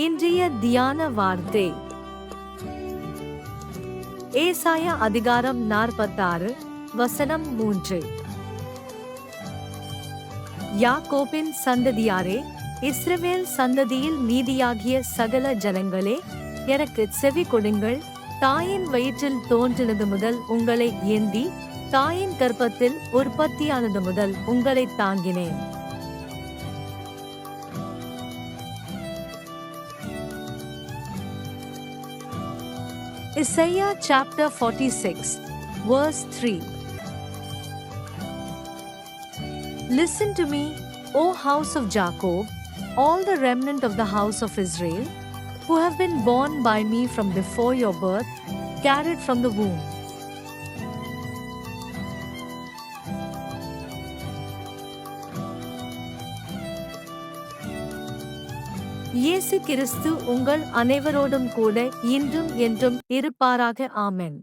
இன்றைய தியான வார்த்தை ஏசாயா அதிகாரம் 46 வசனம் 3. யாக்கோபின் சந்ததியாரே, இஸ்ரவேல் சந்ததியில் மீதியாகிய சகல ஜனங்களே, எனக்கு செவி கொடுங்கள். தாயின் வயிற்றில் தோன்றினது முதல் உங்களை ஏந்தி, தாயின் கர்ப்பத்தில் உற்பத்தியானது முதல் உங்களை தாங்கினேன். Isaiah chapter 46, verse 3. Listen to me, O house of Jacob, all the remnant of the house of Israel, who have been born by me from before your birth, carried from the womb. இயேசு கிறிஸ்து உங்கள் அனைவரோடும் கூட இன்றும் என்றும் இருப்பாராக. ஆமென்.